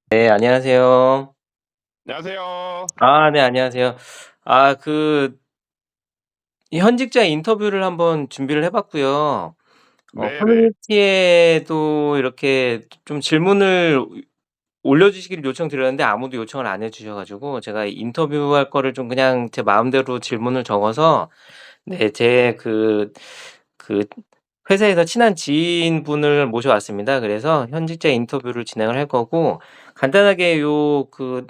네, 안녕하세요. 안녕하세요. 네, 안녕하세요. 그 현직자 인터뷰를 한번 준비를 해 봤고요. 네네. 커뮤니티에도 이렇게 좀 질문을 올려주시기를 요청드렸는데 아무도 요청을 안 해 주셔 가지고 제가 인터뷰할 거를 좀 그냥 제 마음대로 질문을 적어서 네, 제 회사에서 친한 지인분을 모셔왔습니다. 그래서 현직자 인터뷰를 진행을 할 거고 간단하게 요그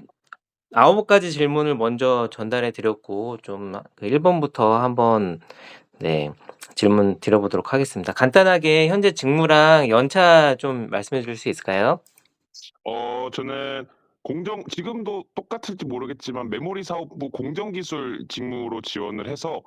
9 가지 질문을 먼저 전달해 드렸고 좀 1 번부터 한번 네, 질문 드려 보도록 하겠습니다. 간단하게 현재 직무랑 연차 좀 말씀해 주실 수 있을까요? 저는 지금도 똑같을지 모르겠지만 메모리 사업부 공정기술 직무로 지원을 해서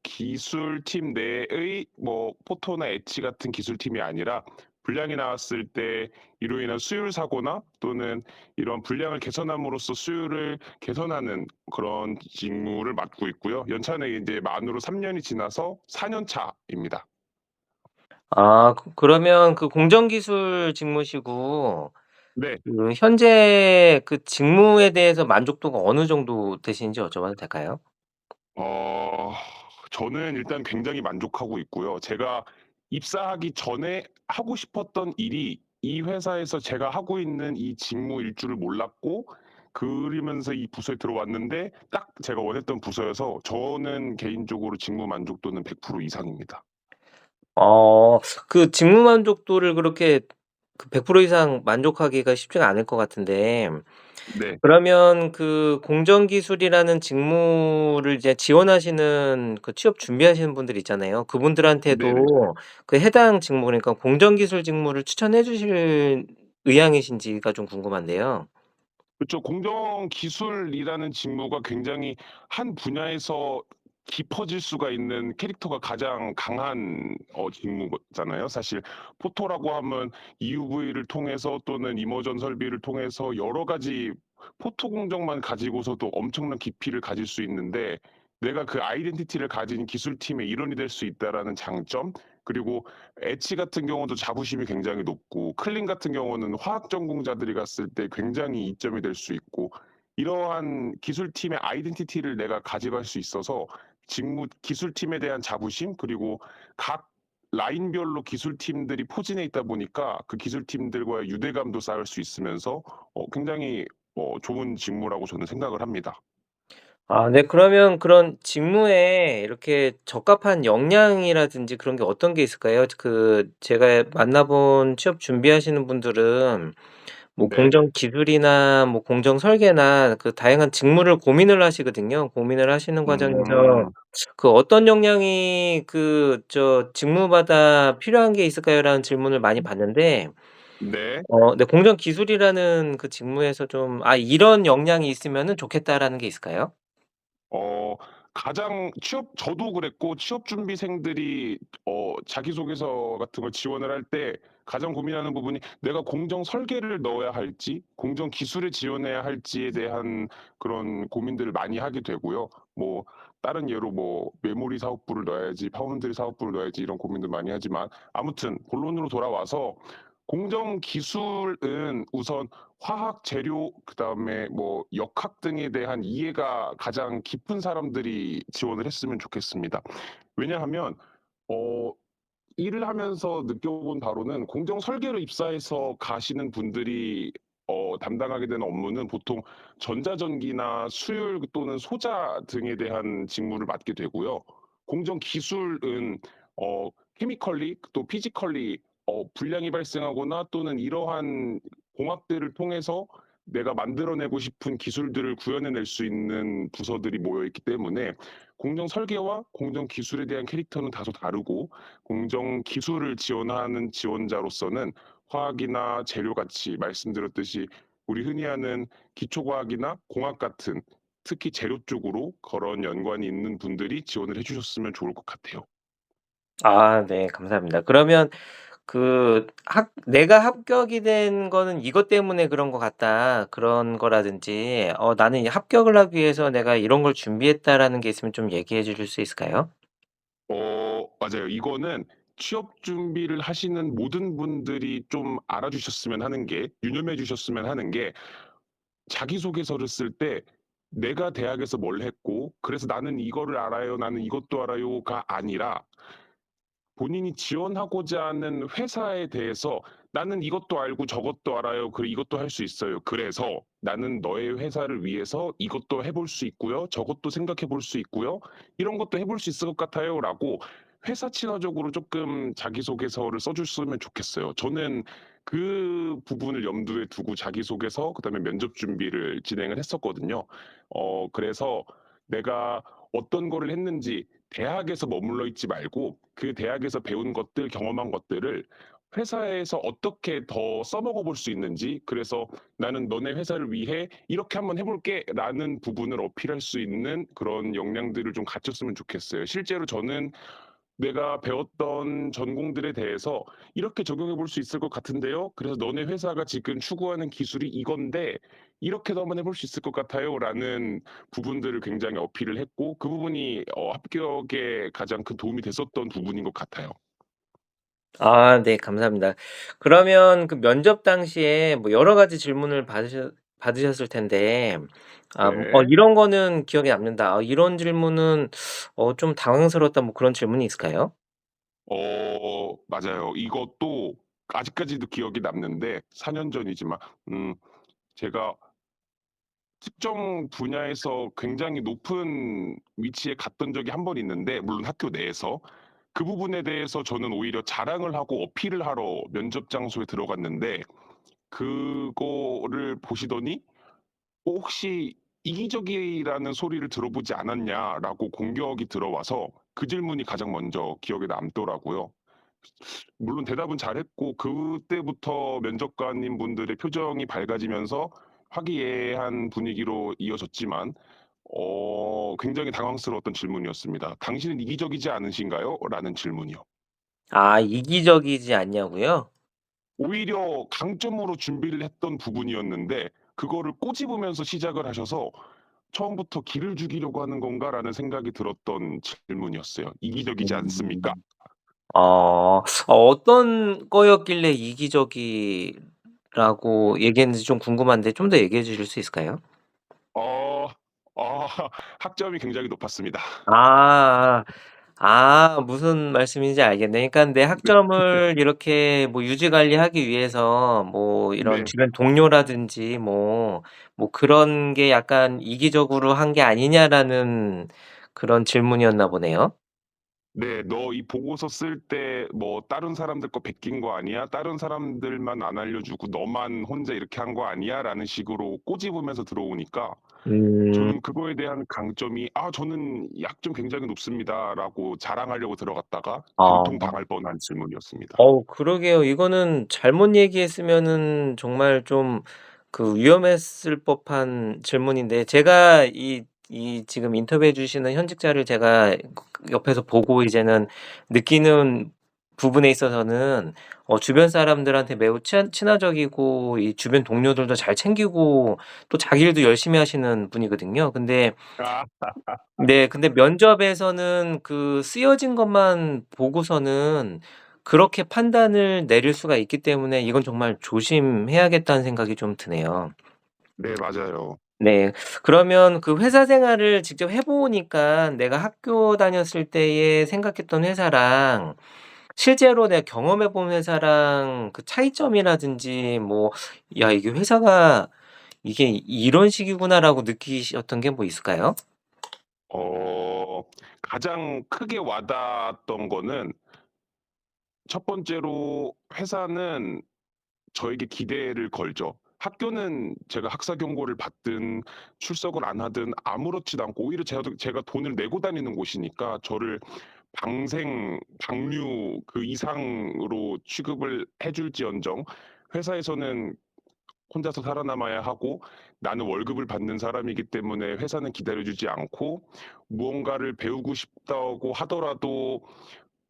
기술팀 내의 뭐 포토나 엣지 같은 기술팀이 아니라 불량이 나왔을 때 이로 인한 수율 사고나 또는 이런 불량을 개선함으로써 수율을 개선하는 그런 직무를 맡고 있고요. 연차는 이제 만으로 3 년이 지나서 4년 차입니다. 그러면 그 공정기술 직무시고 네. 현재 그 직무에 대해서 만족도가 어느 정도 되시는지 여쭤봐도 될까요? 어 저는 일단 굉장히 만족하고 있고요. 제가 입사하기 전에 하고 싶었던 일이 이 회사에서 제가 하고 있는 이 직무일 줄을 몰랐고 그러면서 이 부서에 들어왔는데 딱 제가 원했던 부서여서 저는 개인적으로 직무 만족도는 100% 이상입니다. 어 그 직무 만족도를 그렇게 100% 이상 만족하기가 쉽지가 않을 것 같은데 네. 그러면 그 공정기술이라는 직무를 이제 지원하시는 그 취업 준비하시는 분들 있잖아요. 네네. 그분들한테도 그 해당 직무 그러니까 공정기술 직무를 추천해 주실 의향이신지가 좀 궁금한데요. 그쵸. 공정 기술이라는 직무가 굉장히 한 분야에서 깊어질 수가 있는 캐릭터가 가장 강한 직무잖아요. 사실 포토라고 하면 EUV를 통해서 또는 이머전 설비를 통해서 여러 가지 포토 공정만 가지고서도 엄청난 깊이를 가질 수 있는데 내가 그 아이덴티티를 가진 기술팀의 일원이 될 수 있다라는 장점, 그리고 엣지 같은 경우도 자부심이 굉장히 높고 클린 같은 경우는 화학 전공자들이 갔을 때 굉장히 이점이 될 수 있고, 이러한 기술팀의 아이덴티티를 내가 가져갈 수 있어서 직무 기술팀에 대한 자부심, 그리고 각 라인별로 기술팀들이 포진해 있다 보니까 그 기술팀들과의 유대감도 쌓을 수 있으면서 굉장히 좋은 직무라고 저는 생각을 합니다. 네. 그러면 그런 직무에 이렇게 적합한 역량이라든지 그런 게 어떤 게 있을까요? 제가 만나 본 취업 준비하시는 분들은 뭐 네. 공정 기술이나 뭐 공정 설계나 그 다양한 직무를 고민을 하시거든요. 고민을 하시는 과정에서 음. 그 "어떤 역량이 직무마다 필요한 게 있을까요?"라는 질문을 많이 받는데 네. 네, 공정 기술이라는 그 직무에서 좀 '이런 역량이 있으면은 좋겠다.'라는 게 있을까요? 어 가장 저도 그랬고 취업 준비생들이 자기소개서 같은 걸 지원을 할 때 가장 고민하는 부분이 내가 공정 설계를 넣어야 할지 공정 기술을 지원해야 할지에 대한 그런 고민들을 많이 하게 되고요. 뭐 다른 예로 뭐 메모리 사업부를 넣어야지 파운드리 사업부를 넣어야지 이런 고민들 많이 하지만, 아무튼 본론으로 돌아와서 공정 기술은 우선 화학 재료 그다음에 뭐 역학 등에 대한 이해가 가장 깊은 사람들이 지원을 했으면 좋겠습니다. 왜냐하면 어 일을 하면서 느껴본 바로는 공정 설계로 입사해서 가시는 분들이 담당하게 되는 업무는 보통 전자전기나 수율 또는 소자 등에 대한 직무를 맡게 되고요. 공정 기술은 케미컬리 또 피지컬리 불량이 발생하거나 또는 이러한 공학들을 통해서 내가 만들어내고 싶은 기술들을 구현해낼 수 있는 부서들이 모여 있기 때문에 공정 설계와 공정 기술에 대한 캐릭터는 다소 다르고, 공정 기술을 지원하는 지원자로서는 화학이나 재료같이 말씀드렸듯이 우리 흔히 하는 기초과학이나 공학 같은 특히 재료 쪽으로 그런 연관이 있는 분들이 지원을 해 주셨으면 좋을 것 같아요. 네. 감사합니다. 그러면 그 합 "내가 합격이 된 거는 이것 때문에 그런 것 같다." 그런 거라든지 "나는 이 합격을 하기 위해서 내가 이런 걸 준비했다."라는 게 있으면 좀 얘기해 주실 수 있을까요? 맞아요. 이거는 취업 준비를 하시는 모든 분들이 좀 알아주셨으면 하는 게, 유념해 주셨으면 하는 게, 자기소개서를 쓸 때 내가 대학에서 뭘 했고 그래서 "나는 이거를 알아요. 나는 이것도 알아요."가 아니라 본인이 지원하고자 하는 회사에 대해서 "나는 이것도 알고 저것도 알아요. 그리고 이것도 할 수 있어요. 그래서 나는 너의 회사를 위해서 이것도 해볼 수 있고요. 저것도 생각해 볼 수 있고요. 이런 것도 해볼 수 있을 것 같아요."라고 회사 친화적으로 조금 자기소개서를 써 줬으면 좋겠어요. 저는 그 부분을 염두에 두고 자기소개서 그다음에 면접 준비를 진행을 했었거든요. 그래서 내가 어떤 거를 했는지 대학에서 머물러 있지 말고 그 대학에서 배운 것들, 경험한 것들을 회사에서 어떻게 더 써먹어 볼 수 있는지, 그래서 나는 너네 회사를 위해 이렇게 한번 해볼게 라는 부분을 어필할 수 있는 그런 역량들을 좀 갖췄으면 좋겠어요. 실제로 저는 내가 배웠던 전공들에 대해서 이렇게 적용해 볼 수 있을 것 같은데요. 그래서 너네 회사가 지금 추구하는 기술이 이건데 이렇게도 한번 해볼 수 있을 것 같아요. 라는 부분들을 굉장히 어필을 했고, 그 부분이 합격에 가장 큰 도움이 됐었던 부분인 것 같아요. 아 네 감사합니다. 그러면 그 면접 당시에 뭐 여러 가지 질문을 받으셨을 텐데 네. 이런 거는 기억에 남는다. 이런 질문은 좀 당황스러웠다 뭐 그런 질문이 있을까요? 맞아요. 이것도 아직까지도 기억이 남는데 4년 전이지만 음 제가 특정 분야에서 굉장히 높은 위치에 갔던 적이 한 번 있는데, 물론 학교 내에서 그 부분에 대해서 저는 오히려 자랑을 하고 어필을 하러 면접 장소에 들어갔는데, 그거를 보시더니 혹시 "이기적이라는 소리를 들어보지 않았냐?"라고 공격이 들어와서 그 질문이 가장 먼저 기억에 남더라고요. 물론 대답은 잘했고 그때부터 면접관님 분들의 표정이 밝아지면서 화기애애한 분위기로 이어졌지만 굉장히 당황스러웠던 질문이었습니다. "당신은 이기적이지 않으신가요?" 라는 질문이요. 아 이기적이지 않냐고요? 오히려 강점으로 준비를 했던 부분이었는데 그거를 꼬집으면서 시작을 하셔서 '처음부터 기를 죽이려고 하는 건가?'라는 생각이 들었던 질문이었어요. "이기적이지 않습니까?" 음. 어떤 거였길래 이기적이라고 얘기했는지 좀 궁금한데 좀 더 얘기해 주실 수 있을까요? 어 학점이 굉장히 높았습니다. 아. 무슨 말씀인지 알겠네. 그러니까 내 학점을 이렇게 뭐 유지 관리하기 위해서 뭐 이런 네. 주변 동료라든지 뭐 그런 게 약간 이기적으로 한 게 아니냐라는 그런 질문이었나 보네요. 네. "너 이 보고서 쓸 때 뭐 다른 사람들 거 베낀 거 아니야? 다른 사람들만 안 알려주고 너만 혼자 이렇게 한 거 아니야?"라는 식으로 꼬집으면서 들어오니까 음. 저는 그거에 대한 강점이 "아 저는 약점 굉장히 높습니다."라고 자랑하려고 들어갔다가 아. 된통당할 뻔한 질문이었습니다. 그러게요. 이거는 잘못 얘기했으면은 정말 좀 그 위험했을 법한 질문인데 제가 이 지금 인터뷰해 주시는 현직자를 제가 옆에서 보고 이제는 느끼는 부분에 있어서는 주변 사람들한테 매우 친화적이고 이 주변 동료들도 잘 챙기고 또 자기 일도 열심히 하시는 분이거든요. 아. 근데 면접에서는 그 쓰여진 것만 보고서는 그렇게 판단을 내릴 수가 있기 때문에 이건 정말 조심해야겠다는 생각이 좀 드네요. 네 맞아요. 네. 그러면 그 회사 생활을 직접 해 보니까 내가 학교 다녔을 때에 생각했던 회사랑 실제로 내가 경험해 본 회사랑 그 차이점이라든지 뭐 '야 이게 회사가 이게 이런 식이구나.'라고 느끼셨던 게 뭐 있을까요? 어 가장 크게 와닿았던 거는, 첫 번째로 회사는 저에게 기대를 걸죠. 학교는 제가 학사 경고를 받든 출석을 안 하든 아무렇지도 않고 오히려 제가 돈을 내고 다니는 곳이니까 저를 방생, 방류 그 이상으로 취급을 해 줄지언정 회사에서는 혼자서 살아남아야 하고 나는 월급을 받는 사람이기 때문에 회사는 기다려 주지 않고, 무언가를 배우고 싶다고 하더라도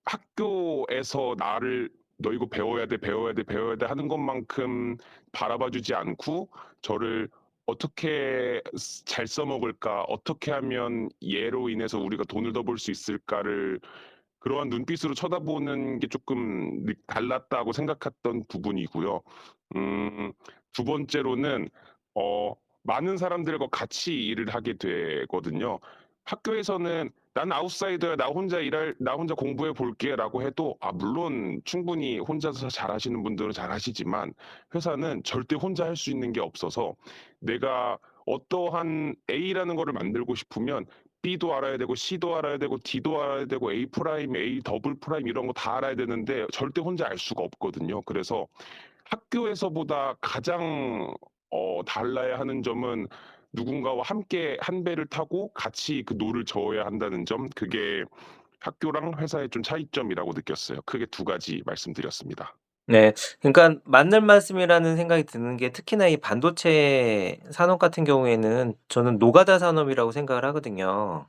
학교에서 나를 "너 이거 배워야 돼, 배워야 돼, 배워야 돼." 하는 것만큼 바라봐 주지 않고 저를 어떻게 잘 써먹을까, 어떻게 하면 얘로 인해서 우리가 돈을 더 벌 수 있을까를 그러한 눈빛으로 쳐다보는 게 조금 달랐다고 생각했던 부분이고요. 음, 두 번째로는 어, 많은 사람들과 같이 일을 하게 되거든요. 학교에서는 난 아웃사이더야, 나 혼자 공부해 볼게라고 해도 물론 충분히 혼자서 잘하시는 분들은 잘하시지만 회사는 절대 혼자 할 수 있는 게 없어서 내가 어떠한 A라는 거를 만들고 싶으면 B도 알아야 되고 C도 알아야 되고 D도 알아야 되고 A 프라임, A 더블 프라임 이런 거 다 알아야 되는데 절대 혼자 알 수가 없거든요. 그래서 학교에서보다 가장 달라야 하는 점은 누군가와 함께 한 배를 타고 같이 그 노를 저어야 한다는 점, 그게 학교랑 회사의 좀 차이점이라고 느꼈어요. 크게 두 가지 말씀드렸습니다. 네. 그러니까 맞는 말씀이라는 생각이 드는 게 특히나 이 반도체 산업 같은 경우에는 저는 노가다 산업이라고 생각을 하거든요.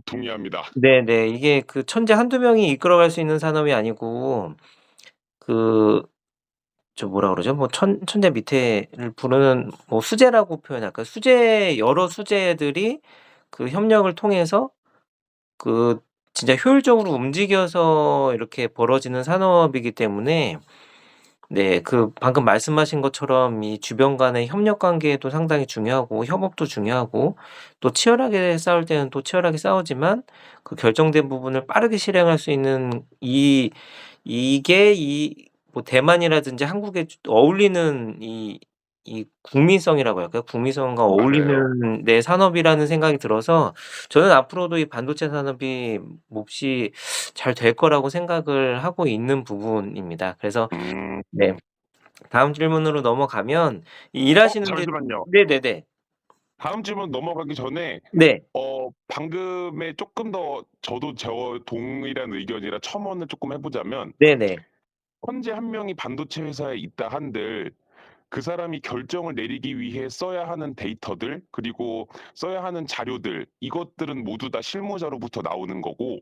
동의합니다. 네네. 이게 그 천재 한두 명이 이끌어갈 수 있는 산업이 아니고 그 뭐라 그러죠? 뭐 천재 밑에를 부르는 뭐 수재라고 표현할까요? 여러 수재들이 그 협력을 통해서 그 진짜 효율적으로 움직여서 이렇게 벌어지는 산업이기 때문에 네 그 방금 말씀하신 것처럼 이 주변 간의 협력 관계도 상당히 중요하고 협업도 중요하고 또 치열하게 싸울 때는 또 치열하게 싸우지만 그 결정된 부분을 빠르게 실행할 수 있는 이게 뭐 대만이라든지 한국에 어울리는 이 국민성이라고 할까요? 국민성과 맞아요. 어울리는 네 산업이라는 생각이 들어서 저는 앞으로도 이 반도체 산업이 몹시 잘 될 거라고 생각을 하고 있는 부분입니다. 그래서 음, 네 다음 질문으로 넘어가면 이 일하시는데 잠시만요. 네네네. 다음 질문 넘어가기 전에 네. 방금에 조금 더 저도 동일한 의견이라 첨언을 조금 해보자면 네네. 현재 한 명이 반도체 회사에 있다 한들 그 사람이 결정을 내리기 위해 써야 하는 데이터들, 그리고 써야 하는 자료들, 이것들은 모두 다 실무자로부터 나오는 거고,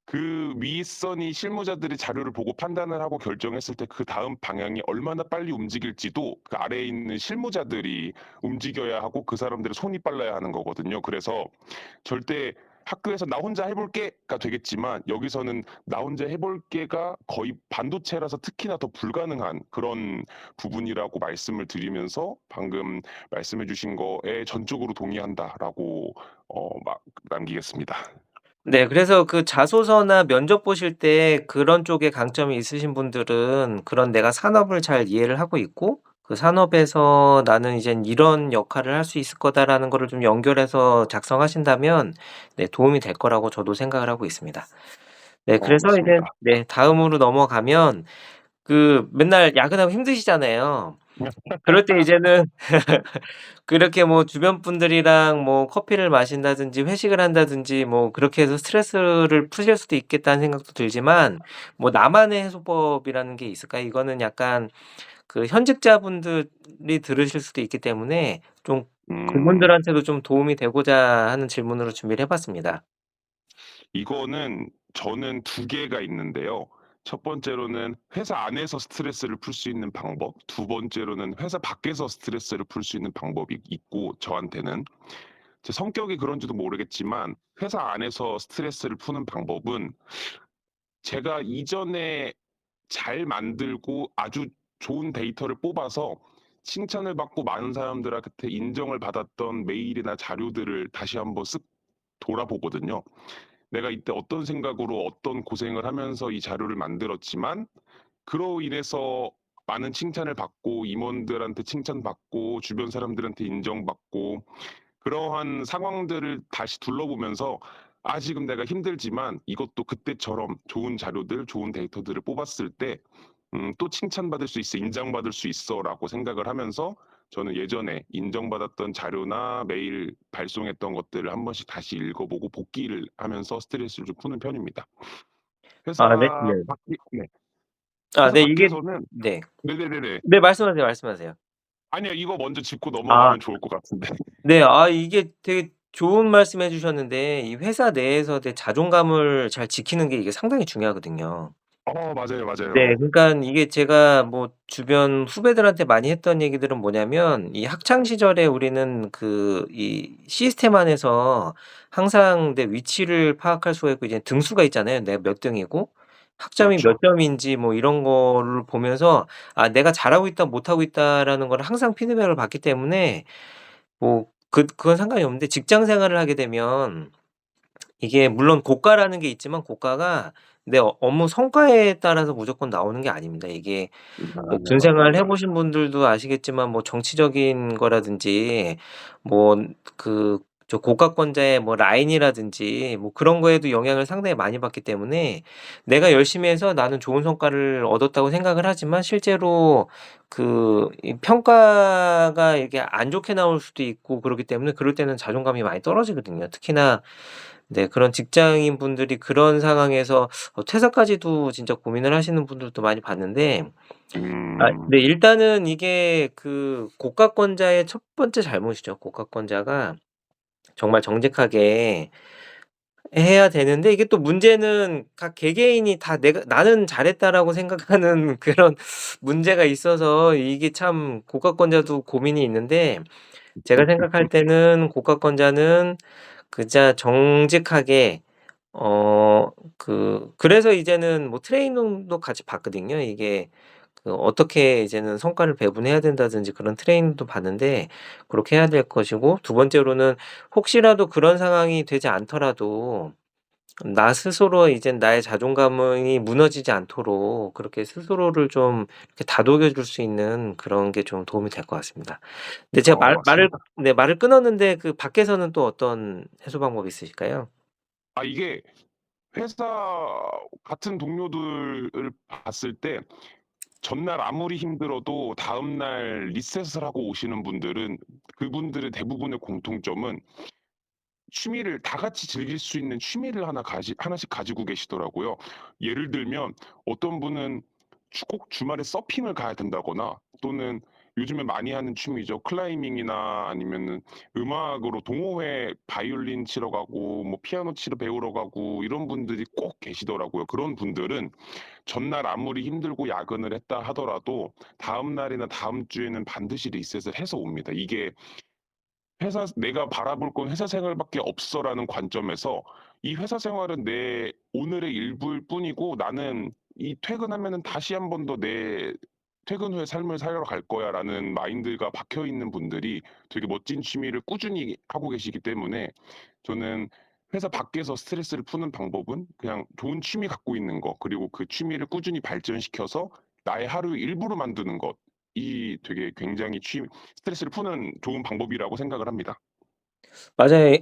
그 윗선이 실무자들이 자료를 보고 판단을 하고 결정했을 때 그 다음 방향이 얼마나 빨리 움직일지도 그 아래에 있는 실무자들이 움직여야 하고 그 사람들의 손이 빨라야 하는 거거든요. 그래서 절대 학교에서 나 혼자 해볼게가 되겠지만 여기서는 나 혼자 해볼게가 거의 반도체라서 특히나 더 불가능한 그런 부분이라고 말씀을 드리면서 방금 말씀해 주신 거에 전적으로 동의한다라고 남기겠습니다. 네. 그래서 그 자소서나 면접 보실 때 그런 쪽에 강점이 있으신 분들은 그런 내가 산업을 잘 이해를 하고 있고 그 산업에서 '나는 이젠 이런 역할을 할 수 있을 거다.'라는 거를 좀 연결해서 작성하신다면 네 도움이 될 거라고 저도 생각을 하고 있습니다. 네 그래서 이제 맞습니다. 네 다음으로 넘어가면 그 맨날 야근하고 힘드시잖아요. 그럴 때 이제는 그렇게 뭐 주변 분들이랑 뭐 커피를 마신다든지 회식을 한다든지 뭐 그렇게 해서 스트레스를 푸실 수도 있겠다는 생각도 들지만 뭐 나만의 해소법이라는 게 있을까요? 이거는 약간 그 현직자분들이 들으실 수도 있기 때문에 좀 음, 그분들한테도 좀 도움이 되고자 하는 질문으로 준비를 해 봤습니다. 이거는 저는 두 개가 있는데요. 첫 번째로는 회사 안에서 스트레스를 풀 수 있는 방법, 두 번째로는 회사 밖에서 스트레스를 풀 수 있는 방법이 있고, 저한테는 제 성격이 그런지도 모르겠지만 회사 안에서 스트레스를 푸는 방법은 제가 이전에 잘 만들고 아주 좋은 데이터를 뽑아서 칭찬을 받고 많은 사람들한테 인정을 받았던 메일이나 자료들을 다시 한번 쓱 돌아보거든요. 내가 이때 어떤 생각으로 어떤 고생을 하면서 이 자료를 만들었지만 그로 인해서 많은 칭찬을 받고 임원들한테 칭찬받고 주변 사람들한테 인정받고 그러한 상황들을 다시 둘러보면서 지금 내가 힘들지만 이것도 그때처럼 좋은 자료들, 좋은 데이터들을 뽑았을 때 또 칭찬받을 수 있어, 인정받을 수 있어라고 생각을 하면서 저는 예전에 인정받았던 자료나 메일 발송했던 것들을 한 번씩 다시 읽어보고 복기를 하면서 스트레스를 좀 푸는 편입니다. 아 네. 네. 네. 아 회사 네 이게 밖에서는 네. 네네네네. 네 말씀하세요, 말씀하세요. 아니요, 이거 먼저 짚고 아. 넘어가면 좋을 것 같은데. 네. 이게 되게 좋은 말씀해 주셨는데 이 회사 내에서 내 자존감을 잘 지키는 게 이게 상당히 중요하거든요. 맞아요, 네. 맞아요. 그러니깐 이게 제가 뭐 주변 후배들한테 많이 했던 얘기들은 뭐냐면 이 학창 시절에 우리는 그 이 시스템 안에서 항상 내 위치를 파악할 수가 있고 이제 등수가 있잖아요. 내가 몇 등이고 학점이 몇 그렇죠. 점인지 뭐 이런 거를 보면서 '아 내가 잘하고 있다. 못하고 있다.'라는 걸 항상 피드백을 받기 때문에 뭐 그건 상관이 없는데 직장 생활을 하게 되면 이게 물론 고과라는 게 있지만 고과가 내 업무 성과에 따라서 무조건 나오는 게 아닙니다. 이게 뭐 군 생활 해 맞습니다. 보신 분들도 아시겠지만 뭐 정치적인 거라든지 뭐 고가권자의 뭐 라인이라든지 뭐 그런 거에도 영향을 상당히 많이 받기 때문에 내가 열심히 해서 나는 좋은 성과를 얻었다고 생각을 하지만 실제로 이 평가가 이게 안 좋게 나올 수도 있고 그러기 때문에 그럴 때는 자존감이 많이 떨어지거든요. 특히나 네 그런 직장인분들이 그런 상황에서 퇴사까지도 진짜 고민을 하시는 분들도 많이 봤는데 음. 네 일단은 이게 고가권자의 첫 번째 잘못이죠. 고가권자가 정말 정직하게 해야 되는데 이게 또 문제는 각 개개인이 다 내가 '나는 잘했다.'라고 생각하는 그런 문제가 있어서 이게 참 고가권자도 고민이 있는데 제가 생각할 때는 고가권자는 그저 정직하게 그래서 이제는 뭐 트레이닝도 같이 받거든요. 이게 어떻게 이제는 성과를 배분해야 된다든지 그런 트레이닝도 받는데 그렇게 해야 될 것이고 두 번째로는 혹시라도 그런 상황이 되지 않더라도 나 스스로 이젠 나의 자존감이 무너지지 않도록 그렇게 스스로를 좀 이렇게 다독여 줄 수 있는 그런 게 좀 도움이 될 것 같습니다. 근데 제가 말을 맞습니다. 네 말을 끊었는데 그 밖에서는 또 어떤 해소 방법이 있으실까요? 이게 회사 같은 동료들을 봤을 때 전날 아무리 힘들어도 다음날 리셋을 하고 오시는 분들은 그분들의 대부분의 공통점은 취미를 다 같이 즐길 수 있는 취미를 하나씩 가지고 계시더라고요. 예를 들면 어떤 분은 꼭 주말에 서핑을 가야 된다거나 또는 요즘에 많이 하는 취미죠. 클라이밍이나 아니면은 음악으로 동호회 바이올린 치러 가고 뭐 피아노 치러 배우러 가고 이런 분들이 꼭 계시더라고요. 그런 분들은 전날 아무리 힘들고 야근을 했다 하더라도 다음 날이나 다음 주에는 반드시 리셋을 해서 옵니다. 이게 '내가 바라볼 건 회사 생활밖에 없어.'라는 관점에서 이 회사 생활은 내 오늘의 일부일 뿐이고 나는 이 퇴근하면은 다시 한 번 더 내 퇴근 후의 삶을 살러 갈 거야라는 마인드가 박혀 있는 분들이 되게 멋진 취미를 꾸준히 하고 계시기 때문에 저는 회사 밖에서 스트레스를 푸는 방법은 그냥 좋은 취미 갖고 있는 거 그리고 그 취미를 꾸준히 발전시켜서 나의 하루의 일부로 만드는 것. 이 되게 굉장히 스트레스를 푸는 좋은 방법이라고 생각을 합니다. 맞아요.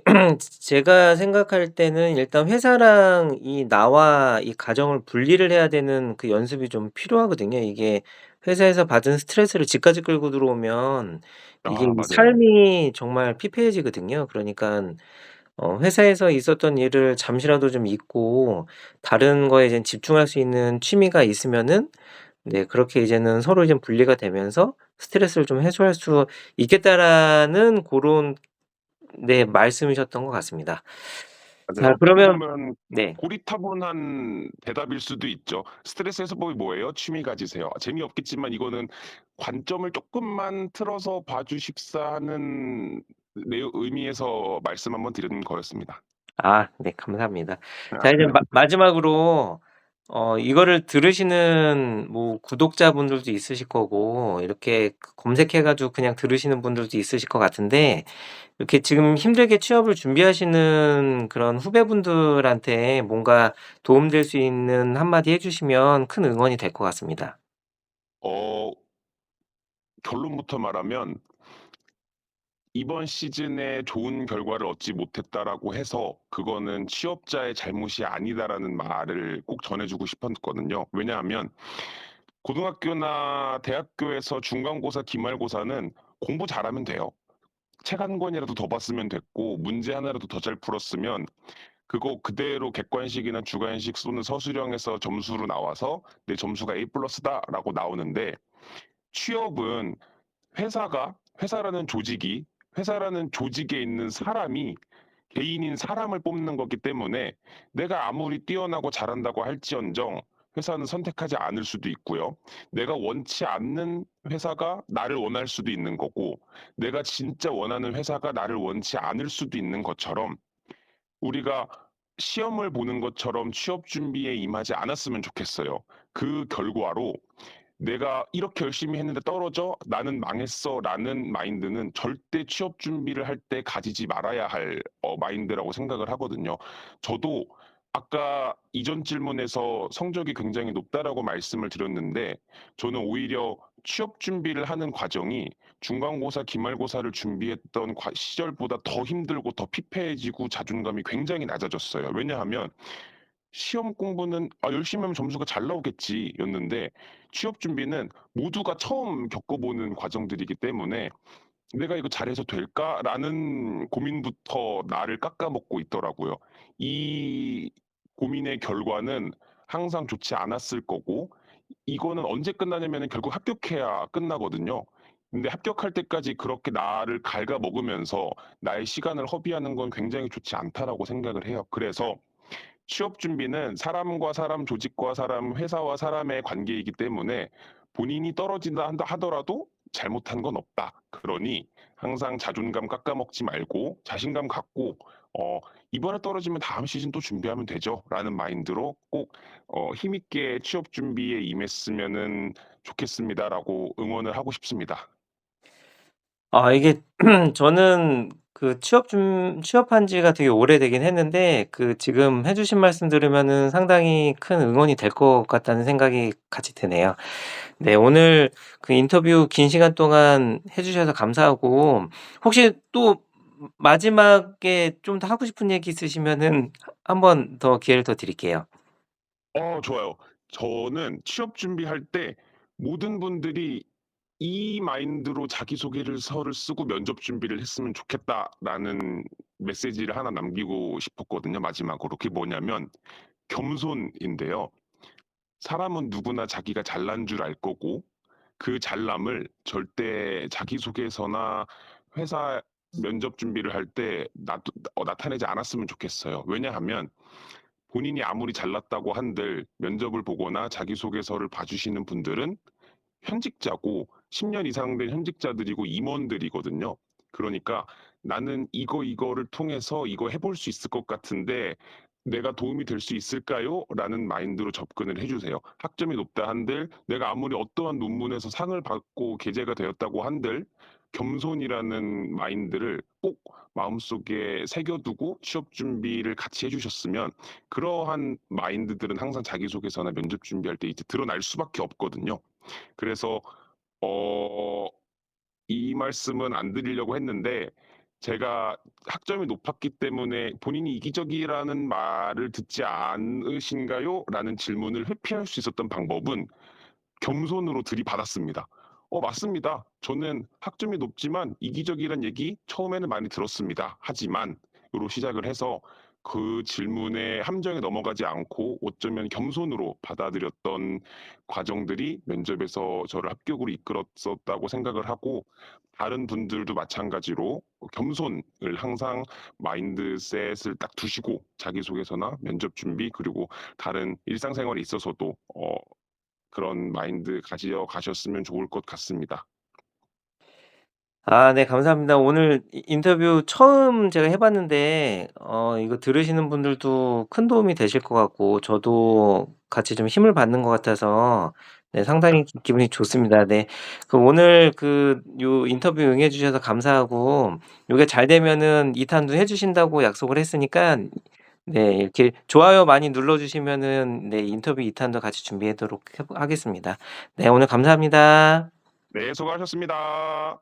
제가 생각할 때는 일단 회사랑 나와 이 가정을 분리를 해야 되는 그 연습이 좀 필요하거든요. 이게 회사에서 받은 스트레스를 집까지 끌고 들어오면 이게 이 맞아요. 삶이 정말 피폐해지거든요. 그러니깐 회사에서 있었던 일을 잠시라도 좀 잊고 다른 거에 이제 집중할 수 있는 취미가 있으면은 네 그렇게 이제는 서로 좀 분리가 되면서 '스트레스를 좀 해소할 수 있겠다.'라는 고런 네 말씀이셨던 것 같습니다. 맞아요. 자 어떻게 그러면 보면 네. 고리타분한 대답일 수도 있죠. "스트레스 해소법이 뭐예요? 취미 가지세요." 재미없겠지만 이거는 관점을 쪼끔만 틀어서 봐 주십사 하는 의미에서 말씀 한번 드리는 거였습니다. 네 감사합니다. 자 이제 마지막으로 이거를 들으시는 뭐 구독자분들도 있으실 거고 이렇게 검색해 가지고 그냥 들으시는 분들도 있으실 것 같은데 이렇게 지금 힘들게 취업을 준비하시는 그런 후배분들한테 뭔가 도움될 수 있는 한마디 해 주시면 큰 응원이 될 것 같습니다. 어 결론부터 말하면 "이번 시즌에 좋은 결과를 얻지 못했다."라고 해서 "그거는 취업자의 잘못이 아니다."라는 말을 꼭 전해 주고 싶었거든요. 왜냐하면 고등학교나 대학교에서 중간고사, 기말고사는 공부 잘하면 돼요. 책 한 권이라도 더 봤으면 됐고 문제 하나라도 더 잘 풀었으면 그거 그대로 객관식이나 주관식 또는 서술형에서 점수로 나와서 '내 점수가 A 플러스다.'라고 나오는데 취업은 회사라는 회사라는 조직에 있는 사람이 개인인 사람을 뽑는 거기 때문에 내가 아무리 뛰어나고 잘한다고 할지언정 회사는 선택하지 않을 수도 있고요. 내가 원치 않는 회사가 나를 원할 수도 있는 거고, 내가 진짜 원하는 회사가 나를 원치 않을 수도 있는 것처럼 우리가 시험을 보는 것처럼 취업 준비에 임하지 않았으면 좋겠어요. 그 결과로 '내가 이렇게 열심히 했는데 떨어져? 나는 망했어.'라는 마인드는 절대 취업 준비를 할 때 가지지 말아야 할 마인드라고 생각을 하거든요. 저도 아까 이전 질문에서 "성적이 굉장히 높다."라고 말씀을 드렸는데, 저는 오히려 취업 준비를 하는 과정이 중간고사, 기말고사를 준비했던 시절보다 더 힘들고 더 피폐해지고 자존감이 굉장히 낮아졌어요. 왜냐하면 시험 공부는 '아 열심히 하면 점수가 잘 나오겠지.'였는데, 취업 준비는 모두가 처음 겪어보는 과정들이기 때문에 '내가 이거 잘해서 될까?'라는 고민부터 나를 깎아먹고 있더라고요. 이 고민의 결과는 항상 좋지 않았을 거고, 이거는 언제 끝나냐면은 결국 합격해야 끝나거든요. 근데 합격할 때까지 그렇게 나를 갉아먹으면서 나의 시간을 허비하는 건 굉장히 좋지 않다라고 생각을 해요. 그래서 취업 준비는 사람과 사람, 조직과 사람, 회사와 사람의 관계이기 때문에 본인이 떨어진다 한다 하더라도 잘못한 건 없다. 그러니 항상 자존감 깎아먹지 말고 자신감 갖고 '이번에 떨어지면 다음 시즌 또 준비하면 되죠.'라는 마인드로 꼭 힘있게 취업 준비에 임했으면은 좋겠습니다라고 응원을 하고 싶습니다. 이게 저는 그 취업한 지가 되게 오래되긴 했는데 그 지금 해 주신 말씀 들으면은 상당히 큰 응원이 될 것 같다는 생각이 같이 드네요. 네, 오늘 그 인터뷰 긴 시간 동안 해 주셔서 감사하고, 혹시 또 마지막에 좀 더 하고 싶은 얘기 있으시면은 한 번 더 기회를 더 드릴게요. 좋아요. 저는 취업 준비할 때 모든 분들이 이 마인드로 자기소개를 서를 쓰고 면접 준비를 했으면 좋겠다라는 메시지를 하나 남기고 싶었거든요, 마지막으로. 그게 뭐냐면 겸손인데요. 사람은 누구나 자기가 잘난 줄 알 거고, 그 잘남을 절대 자기소개서나 회사 면접 준비를 할 때 나타내지 않았으면 좋겠어요. 왜냐하면 본인이 아무리 잘났다고 한들 면접을 보거나 자기소개서를 봐주시는 분들은 현직자고 10년 이상 된 현직자들이고 임원들이거든요. 그러니까 '나는 이거를 통해서 이거 해볼 수 있을 것 같은데 내가 도움이 될 수 있을까요?' 라는 마인드로 접근을 해 주세요. 학점이 높다 한들, 내가 아무리 어떠한 논문에서 상을 받고 계제가 되었다고 한들 겸손이라는 마인드를 꼭 마음속에 새겨 두고 취업 준비를 같이 해 주셨으면, 그러한 마인드들은 항상 자기소개서나 면접 준비할 때 이제 드러날 수밖에 없거든요. 그래서 어 이 말씀은 안 드리려고 했는데, 제가 학점이 높았기 때문에 "본인이 이기적이라는 말을 듣지 않으신가요?" 라는 질문을 회피할 수 있었던 방법은 겸손으로 들이받았습니다. 맞습니다. 저는 학점이 높지만 이기적이란 얘기 처음에는 많이 들었습니다. 하지만"으로 시작을 해서 그 질문의 함정에 넘어가지 않고 어쩌면 겸손으로 받아들였던 과정들이 면접에서 저를 합격으로 이끌었었다고 생각을 하고, 다른 분들도 마찬가지로 겸손을 항상 마인드셋을 딱 두시고 자기소개서나 면접 준비, 그리고 다른 일상생활에 있어서도 그런 마인드 가지어 가셨으면 좋을 것 같습니다. 네, 감사합니다. 오늘 인터뷰 처음 제가 해 봤는데 이거 들으시는 분들도 큰 도움이 되실 것 같고 저도 같이 좀 힘을 받는 것 같아서 네, 상당히 기분이 좋습니다. 네. 그 오늘 그 요 인터뷰 응해 주셔서 감사하고, 요게 잘 되면은 2 탄도 해 주신다고 약속을 했으니까 네, 이렇게 좋아요 많이 눌러 주시면은 네, 인터뷰 2 탄도 같이 준비하도록 하겠습니다. 네, 오늘 감사합니다. 네, 수고하셨습니다.